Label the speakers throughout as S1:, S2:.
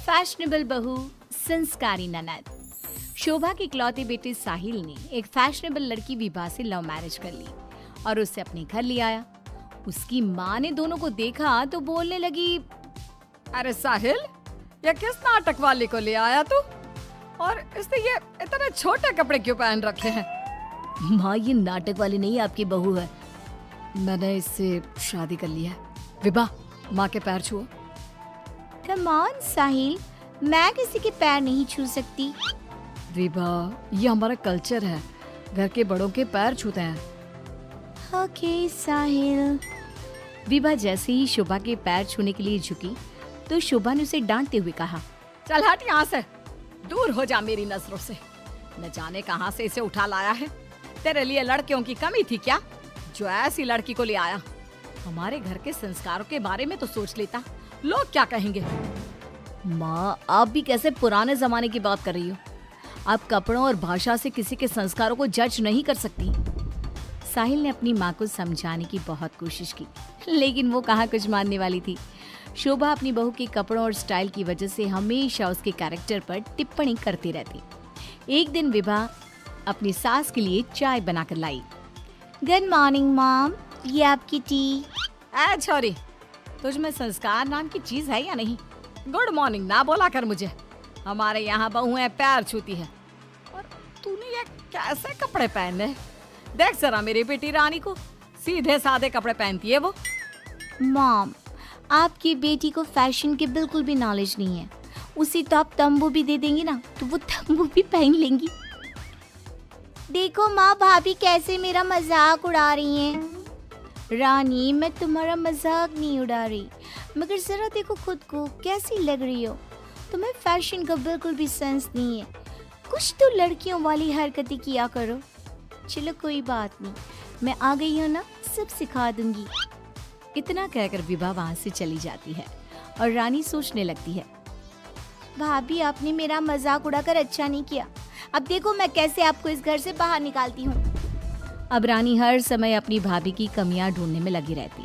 S1: Fashionable बहू, संस्कारी ननद। शोभा के इकलौते बेटे साहिल ने एक फैशनेबल लड़की विभा से लव मैरिज कर ली और उसे अपने घर ले आया। उसकी माँ ने दोनों को देखा तो बोलने लगी,
S2: अरे साहिल, ये किस नाटक वाले को ले आया तू? और इसने ये इतने छोटे कपड़े क्यों पहन रखे हैं?
S1: माँ, ये नाटक वाली नहीं आपकी बहू है।
S2: मैंने इससे शादी कर ली है। विभा, माँ के पैर छुओ।
S1: कम ऑन साहिल, मैं किसी के पैर नहीं छू सकती।
S2: विभा, ये हमारा कल्चर है, घर के बड़ों के पैर छूते हैं।
S1: ओके साहिल। विभा जैसे ही शोभा के पैर छूने के लिए झुकी तो शोभा ने उसे डांटते हुए कहा,
S2: चल हट यहाँ से, दूर हो जा मेरी नजरों से। न जाने कहाँ से इसे उठा लाया है। तेरे लिए लड़कियों की कमी थी क्या, जो ऐसी लड़की को ले आया? हमारे घर के संस्कारों के बारे में तो सोच लेता, लोग क्या कहेंगे?
S1: माँ, आप भी कैसे पुराने जमाने की बात कर रही हो? आप कपड़ों और भाषा से किसी के संस्कारों को जज नहीं कर सकती। साहिल ने अपनी माँ को समझाने की बहुत कोशिश की, लेकिन वो कहाँ कुछ मानने वाली थी। शोभा अपनी बहू के कपड़ों और स्टाइल की वजह से हमेशा उसके कैरेक्टर पर टिप्पणी करती रहती। एक दिन विभा अपनी सास के लिए चाय बनाकर लाई। गुड मॉर्निंग मॉम, ये आपकी टी।
S2: ऐ छोरी, तुझ में संस्कार नाम की चीज है या नहीं? गुड मॉर्निंग ना बोला कर मुझे। हमारे यहाँ बहुएं पैर छूती है और तूने ये कैसे कपड़े पहने? देख जरा मेरी बेटी रानी को, सीधे साधे कपड़े पहनती है वो।
S1: मॉम, आपकी बेटी को फैशन की बिल्कुल भी नॉलेज नहीं है। उसी तो आप तंबू भी दे देंगी ना तो वो तंबू भी पहन लेंगी। देखो माँ, भाभी कैसे मेरा मजाक उड़ा रही हैं। रानी, मैं तुम्हारा मजाक नहीं उड़ा रही, मगर जरा देखो खुद को, कैसी लग रही हो। तुम्हें फैशन का बिल्कुल भी सेंस नहीं है। कुछ तो लड़कियों वाली हरकतें किया करो। चलो कोई बात नहीं, मैं आ गई हूँ ना, सब सिखा दूंगी। इतना कहकर विभा वहाँ से चली जाती है और रानी सोचने लगती है, भाभी आपने मेरा मजाक उड़ाकर अच्छा नहीं किया। अब देखो मैं कैसे आपको इस घर से बाहर निकालती हूँ। अब रानी हर समय अपनी भाभी की कमियां ढूंढने में लगी रहती।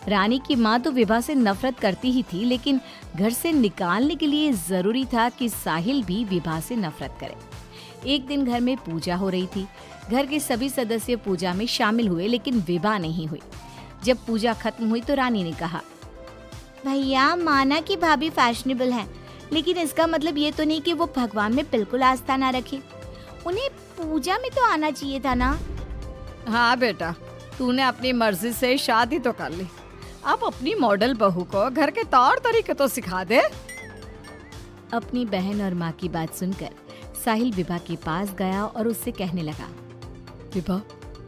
S1: रानी की माँ तो विभा से नफरत करती ही थी, लेकिन घर से निकालने के लिए जरूरी था कि साहिल भी विभा से नफरत करे। एक दिन घर में पूजा हो रही थी। घर के सभी सदस्य पूजा में शामिल हुए, लेकिन विभा नहीं हुई। जब पूजा खत्म हुई तो रानी ने कहा, भैया माना कि भाभी फैशनेबल हैं, लेकिन इसका मतलब ये तो नहीं कि वो भगवान में बिल्कुल आस्था ना रखे। उन्हें पूजा में तो आना चाहिए था ना।
S2: हाँ बेटा, तूने अपनी मर्जी से शादी तो कर ली, अब अपनी मॉडल बहू को घर के तौर तरीके तो सिखा दे।
S1: अपनी बहन और माँ की बात सुनकर साहिल विभा के पास गया और उससे कहने लगा,
S2: विभा,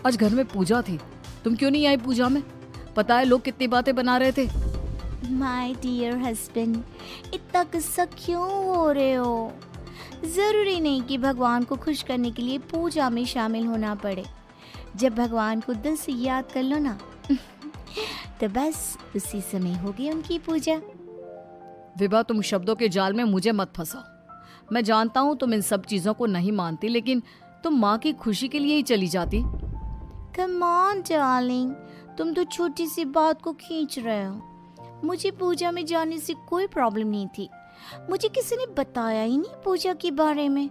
S2: आज घर में पूजा थी, तुम क्यों नहीं आई पूजा में? पता है लोग कितनी बातें बना रहे थे।
S1: माय डियर हस्बैंड, इतना गुस्सा क्यों हो रहे हो? जरूरी नहीं कि भगवान को खुश करने के लिए पूजा में शामिल होना पड़े। जब भगवान को दिल से याद कर लो ना तो बस उसी समय होगी उनकी पूजा।
S2: विभा, तुम शब्दों के जाल में मुझे मत फंसाओ। मैं जानता हूँ तुम इन सब चीजों को नहीं मानती, लेकिन तुम माँ की खुशी के लिए ही चली जाती।
S1: कम ऑन डार्लिंग, तुम तो छोटी सी बात को खींच रहे हो। मुझे पूजा में जाने से कोई प्रॉब्लम नहीं थी। मुझे किसी ने बताया ही नहीं पूजा के बारे में।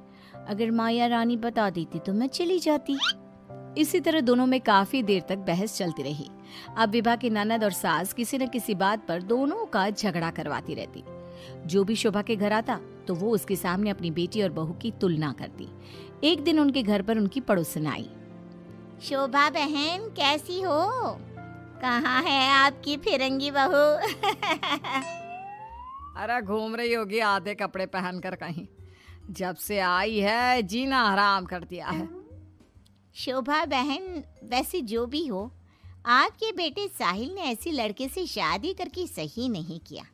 S1: अगर माया रानी बता देती तो मैं चली जाती। इसी तरह दोनों में काफी देर तक बहस चलती रही। अब विभा की ननद और सास किसी न किसी बात पर दोनों का झगड़ा करवाती रहती। जो भी शोभा के घर आता तो वो उसके सामने अपनी बेटी और बहू की तुलना करती। एक दिन उनके घर पर उनकी पड़ोसन आई। शोभा बहन, कैसी हो? कहाँ है आपकी फिरंगी बहू?
S2: अरे घूम रही होगी आधे कपड़े पहनकर कहीं। जब से आई है जीना हराम कर दिया है।
S1: शोभा बहन, वैसे जो भी हो, आपके बेटे साहिल ने ऐसी लड़के से शादी करके सही नहीं किया।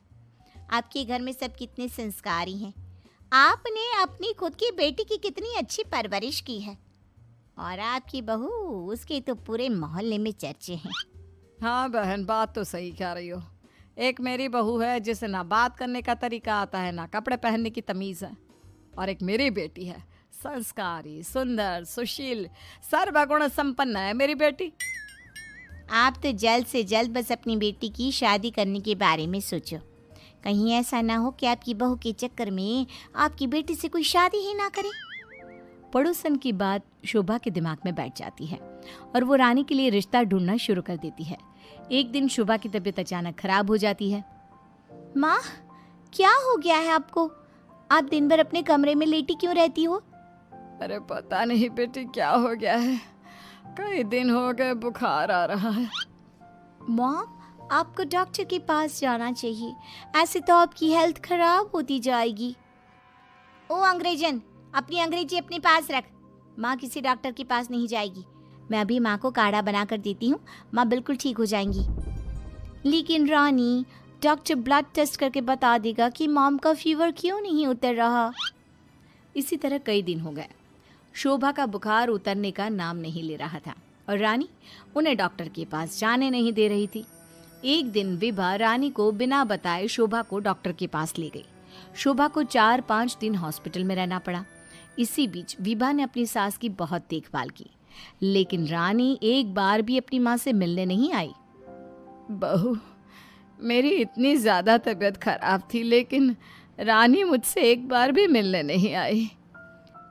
S1: आपके घर में सब कितने संस्कारी हैं। आपने अपनी खुद की बेटी की कितनी अच्छी परवरिश की है, और आपकी बहू, उसके तो पूरे मोहल्ले में चर्चे हैं।
S2: हाँ बहन, बात तो सही कह रही हो। एक मेरी बहू है जिसे ना बात करने का तरीका आता है, ना कपड़े पहनने की तमीज़ है, और एक मेरी बेटी है, संस्कारी, सुंदर, सुशील, सर्वगुण संपन्न है मेरी बेटी।
S1: आप तो जल्द से जल्द बस अपनी बेटी की शादी करने के बारे में सोचो। कहीं ऐसा ना हो कि आपकी बहू के चक्कर में आपकी बेटी से कोई शादी ही ना करे।
S2: पड़ोसन की बात शोभा के दिमाग में बैठ जाती है और वो रानी के लिए रिश्ता ढूंढना शुरू कर देती है। एक दिन शोभा की तबीयत अचानक खराब हो जाती है।
S1: माँ, क्या हो गया है आपको? आप दिन भर अपने कमरे में लेटी क्यों रहती हो?
S2: अरे पता नहीं बेटी क्या हो गया है, कई दिन हो गए बुखार आ रहा है।
S1: मॉम, आपको डॉक्टर के पास जाना चाहिए, ऐसे तो आपकी हेल्थ खराब होती जाएगी। ओ अंग्रेजन, अपनी अंग्रेजी अपने पास रख। माँ किसी डॉक्टर के पास नहीं जाएगी। मैं अभी माँ को काढ़ा बना कर देती हूँ, माँ बिल्कुल ठीक हो जाएंगी। लेकिन रानी, डॉक्टर ब्लड टेस्ट करके बता देगा कि मॉम का फीवर क्यों नहीं उतर रहा।
S2: इसी तरह कई दिन हो गए। शोभा का बुखार उतरने का नाम नहीं ले रहा था और रानी उन्हें डॉक्टर के पास जाने नहीं दे रही थी। एक दिन विभा रानी को बिना बताए शोभा को डॉक्टर के पास ले गई। शोभा को 4-5 दिन हॉस्पिटल में रहना पड़ा। इसी बीच विभा ने अपनी सास की बहुत देखभाल की, लेकिन रानी एक बार भी अपनी माँ से मिलने नहीं आई। बहू, मेरी इतनी ज़्यादा तबीयत खराब थी, लेकिन रानी मुझसे एक बार भी मिलने नहीं आई।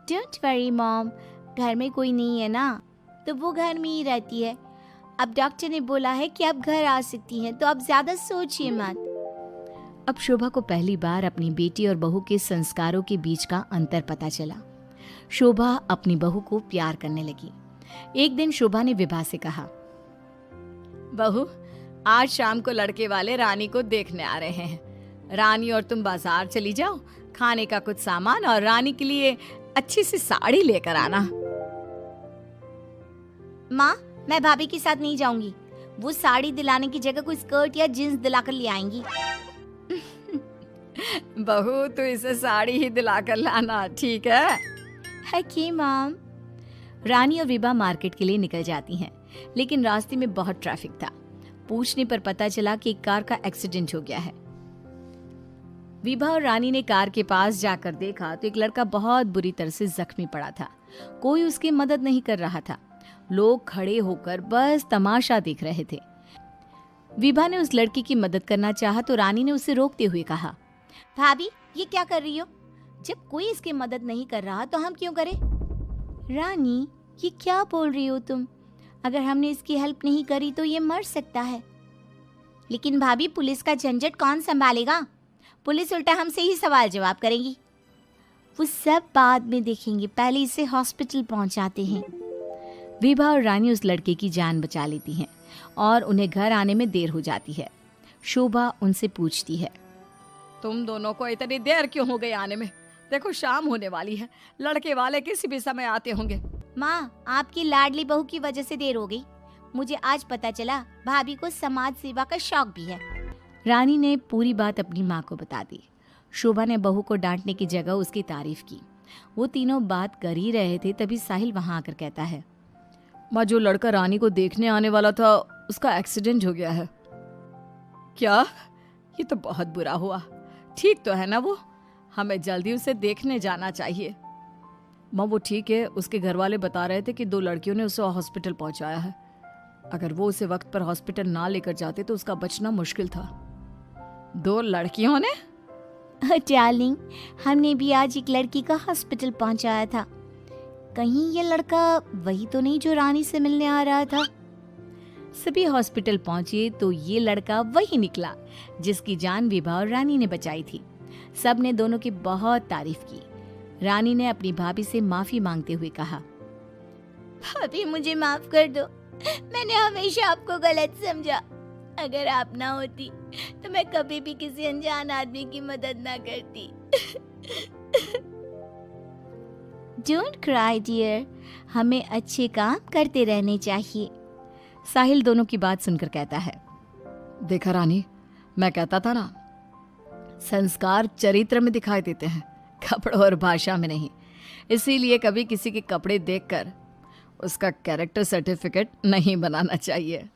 S1: डोंट वरी मॉम, घर में कोई नहीं है ना, तो वो घर में ही रहती है। अब डॉक्टर ने बोला है कि आप घर आ सकती हैं, तो आप ज़्यादा सोचिए मत।
S2: अब शोभा को पहली बार अपनी बेटी और बहू के संस्कारों के बीच का अंतर पता चला। शोभा अपनी बहू को प्यार करने लगी। एक दिन शोभा ने विभा से कहा, बहू, आज शाम को लड़के वाले रानी को देखने आ रहे हैं। रानी और तुम बाजार चली जाओ, खाने का कुछ सामान और रानी के लिए अच्छी सी साड़ी लेकर आना।
S1: माँ, मैं भाभी के साथ नहीं जाऊंगी। वो साड़ी दिलाने की जगह कोई स्कर्ट या जींस दिलाकर ले आएंगी।
S2: बहू, तो इसे साड़ी ही दिलाकर लाना, ठीक है?
S1: कि मॉम।
S2: रानी और विभा मार्केट के लिए निकल जाती हैं, लेकिन रास्ते में बहुत ट्रैफिक था। पूछने पर पता चला कि एक कार का एक्सीडेंट हो गया है। विभा और रानी ने कार के पास जाकर देखा तो एक लड़का बहुत बुरी तरह से जख्मी पड़ा था। कोई उसकी मदद नहीं कर रहा था। लोग खड़े होकर बस तमाशा देख रहे थे। विभा ने उस लड़की की मदद करना चाहा तो रानी ने उसे रोकते हुए कहा,
S1: भाभी, ये क्या कर रही हो? जब कोई इसकी मदद नहीं कर रहा तो हम क्यों करें? रानी, ये क्या बोल रही हो तुम? अगर हमने इसकी हेल्प नहीं करी तो ये मर सकता है। लेकिन भाभी, पुलिस का झंझट कौन संभालेगा? पुलिस उल्टा हमसे ही सवाल जवाब करेगी। वो सब बाद में देखेंगे, पहले इसे हॉस्पिटल पहुंचाते हैं।
S2: विभा और रानी उस लड़के की जान बचा लेती हैं और उन्हें घर आने में देर हो जाती है। शोभा उनसे पूछती है, तुम दोनों को इतनी देर क्यों हो गई आने में? देखो शाम होने वाली है, लड़के वाले किसी भी समय आते होंगे।
S1: माँ, आपकी लाडली बहू की वजह से देर हो गई। मुझे आज पता चला भाभी को समाज सेवा का शौक भी है।
S2: रानी ने पूरी बात अपनी माँ को बता दी। शोभा ने बहू को डांटने की जगह उसकी तारीफ की। वो तीनों बात कर ही रहे थे, तभी साहिल वहां आकर कहता है, माँ, जो लड़का रानी को देखने आने वाला था उसका एक्सीडेंट हो गया है। क्या? ये तो बहुत बुरा हुआ। ठीक तो है ना वो? हमें जल्दी उसे देखने जाना चाहिए। माँ, वो ठीक है, उसके घर वाले बता रहे थे कि 2 लड़कियों ने उसे हॉस्पिटल पहुंचाया है। अगर वो उसे वक्त पर हॉस्पिटल ना लेकर जाते तो उसका बचना मुश्किल था। 2 लड़कियों ने?
S1: डार्लिंग, हमने भी आज एक लड़की का हॉस्पिटल पहुंचाया था। कहीं ये लड़का वही तो नहीं जो रानी से मिलने आ रहा था?
S2: सभी हॉस्पिटल पहुंचे तो ये लड़का वही निकला जिसकी जान विभा और रानी ने बचाई थी। सब ने दोनों की बहुत तारीफ की। रानी ने अपनी भाभी से माफी मांगते हुए कहा,
S1: भाभी, मुझे माफ कर दो। मैंने हमेशा आपको गलत समझा। अगर आप ना होती तो मैं कभी भी किसी अनजान आदमी की मदद ना करती। डोंट क्राई डियर, हमें अच्छे काम करते रहने चाहिए।
S2: साहिल दोनों की बात सुनकर कहता है, देखा रानी, मैं कहता था ना, संस्कार चरित्र में दिखाई देते हैं, कपड़ों और भाषा में नहीं। इसीलिए कभी किसी के कपड़े देखकर उसका कैरेक्टर सर्टिफिकेट नहीं बनाना चाहिए।